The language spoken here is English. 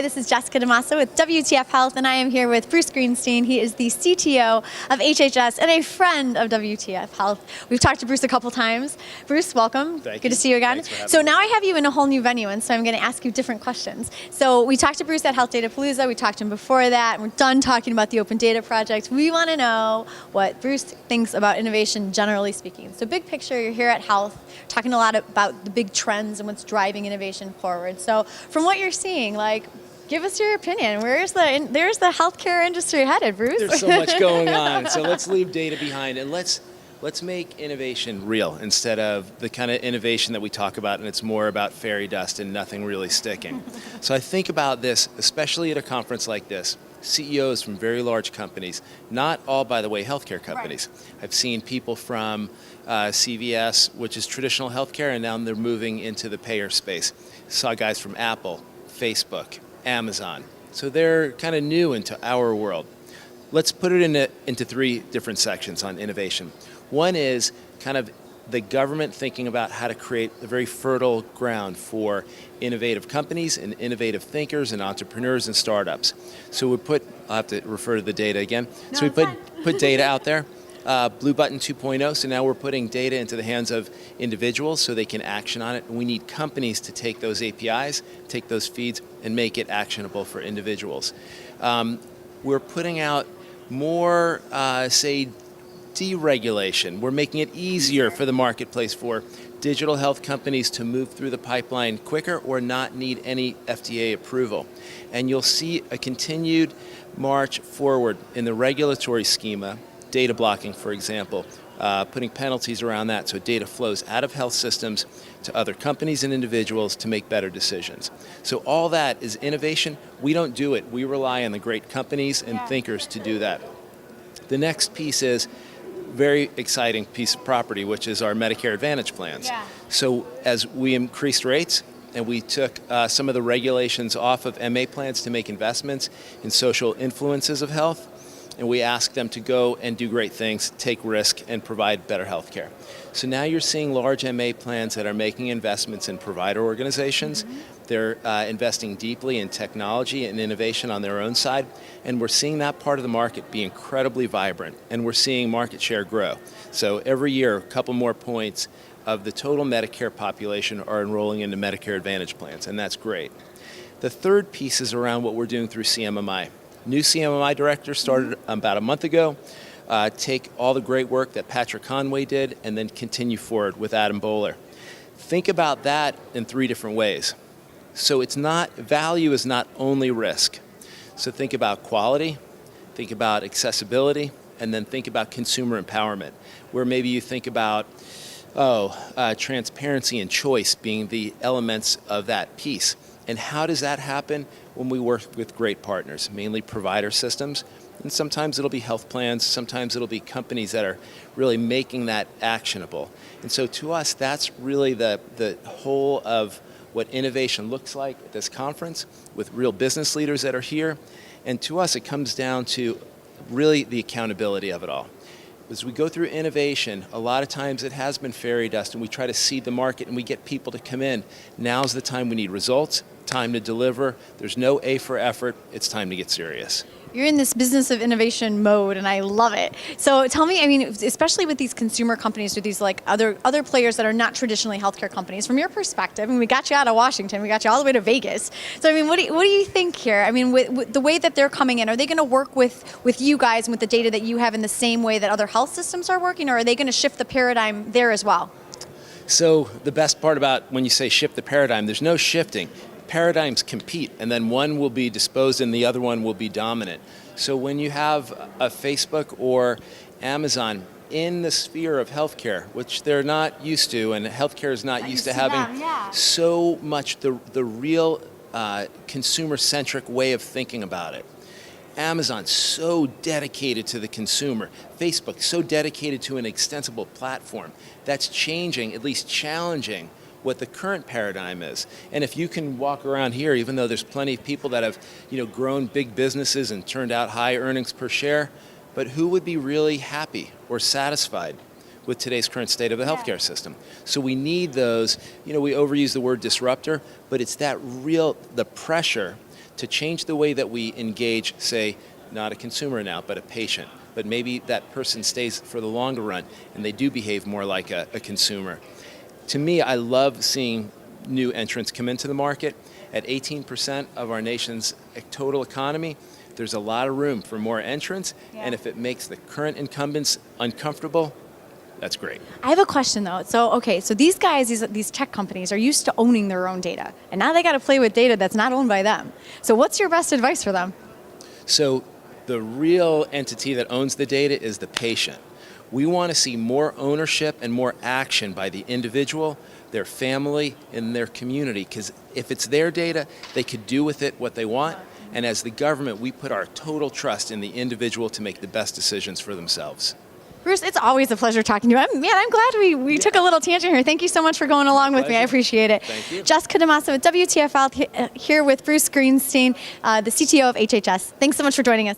Hi, this is Jessica DaMassa with WTF Health, and I am here with Bruce Greenstein. He is the CTO of HHS and a friend of WTF Health. We've talked to Bruce a couple times. Bruce, welcome. Thank you. Good to see you again. Thanks for having So me. now I have you in a whole new venue, and so I'm going to ask you different questions. So we talked to Bruce at Health Data Palooza. We talked to him before that, and we're done talking about the Open Data Project. We want to know what Bruce thinks about innovation, generally speaking. So big picture, you're here at Health, talking a lot about the big trends and what's driving innovation forward. So from what you're seeing, give us your opinion. There's the healthcare industry headed, Bruce? There's so much going on. So let's leave data behind and let's make innovation real instead of the kind of innovation that we talk about and it's more about fairy dust and nothing really sticking. So I think about this, especially at a conference like this. CEOs from very large companies, not all, by the way, healthcare companies. Right. I've seen people from CVS, which is traditional healthcare, and now they're moving into the payer space. Saw guys from Apple, Facebook, Amazon. So they're kind of new into our world. Let's put it into three different sections on innovation. One is kind of the government thinking about how to create a very fertile ground for innovative companies and innovative thinkers and entrepreneurs and startups. So I'll have to refer to the data again. No, so we put data out there. Blue Button 2.0, so now we're putting data into the hands of individuals so they can action on it. And we need companies to take those APIs, take those feeds, and make it actionable for individuals. We're putting out more, deregulation. We're making it easier for the marketplace for digital health companies to move through the pipeline quicker or not need any FDA approval. And you'll see a continued march forward in the regulatory schema, data blocking, for example, putting penalties around that so data flows out of health systems to other companies and individuals to make better decisions. So all that is innovation. We don't do it. We rely on the great companies and thinkers to do that. The next piece is very exciting piece of property, which is our Medicare Advantage plans. Yeah. So as we increased rates and we took some of the regulations off of MA plans to make investments in social influences of health, and we asked them to go and do great things, take risk, and provide better health care. So now you're seeing large MA plans that are making investments in provider organizations. Mm-hmm. They're investing deeply in technology and innovation on their own side, and we're seeing that part of the market be incredibly vibrant, and we're seeing market share grow. So every year, a couple more points of the total Medicare population are enrolling into Medicare Advantage plans, and that's great. The third piece is around what we're doing through CMMI. New CMMI director started about a month ago. Take all the great work that Patrick Conway did and then continue forward with Adam Bowler. Think about that in three different ways. So value is not only risk. So think about quality, think about accessibility, and then think about consumer empowerment, where maybe you think about transparency and choice being the elements of that piece. And how does that happen? When we work with great partners, mainly provider systems, and sometimes it'll be health plans, sometimes it'll be companies that are really making that actionable. And so to us, that's really the whole of what innovation looks like at this conference with real business leaders that are here. And to us, it comes down to really the accountability of it all. As we go through innovation, a lot of times it has been fairy dust and we try to seed the market and we get people to come in. Now's the time we need results, time to deliver. There's no A for effort. It's time to get serious. You're in this business of innovation mode, and I love it. So tell me, especially with these consumer companies, or these other players that are not traditionally healthcare companies, from your perspective, we got you out of Washington, we got you all the way to Vegas. So what do you think here? With the way that they're coming in, are they going to work with you guys and with the data that you have in the same way that other health systems are working, or are they going to shift the paradigm there as well? So the best part about when you say shift the paradigm, there's no shifting. Paradigms compete, and then one will be disposed and the other one will be dominant. So when you have a Facebook or Amazon in the sphere of healthcare, which they're not used to, and healthcare is not used to having so much the real consumer-centric way of thinking about it. Amazon so dedicated to the consumer. Facebook so dedicated to an extensible platform. That's changing, at least challenging, what the current paradigm is. And if you can walk around here, even though there's plenty of people that have grown big businesses and turned out high earnings per share, but who would be really happy or satisfied with today's current state of the healthcare system? So we need those, we overuse the word disruptor, but it's the pressure to change the way that we engage, say, not a consumer now, but a patient. But maybe that person stays for the longer run and they do behave more like a consumer. To me, I love seeing new entrants come into the market. At 18% of our nation's total economy, there's a lot of room for more entrants, and if it makes the current incumbents uncomfortable, that's great. I have a question though. So these guys, these tech companies are used to owning their own data, and now they got to play with data that's not owned by them. So what's your best advice for them? So the real entity that owns the data is the patient. We want to see more ownership and more action by the individual, their family, and their community, because if it's their data, they could do with it what they want. And as the government, we put our total trust in the individual to make the best decisions for themselves. Bruce, it's always a pleasure talking to you. I'm glad we took a little tangent here. Thank you so much for going along with me. I appreciate it. Thank you. Jessica DaMassa with WTF Health here with Bruce Greenstein, the CTO of HHS. Thanks so much for joining us.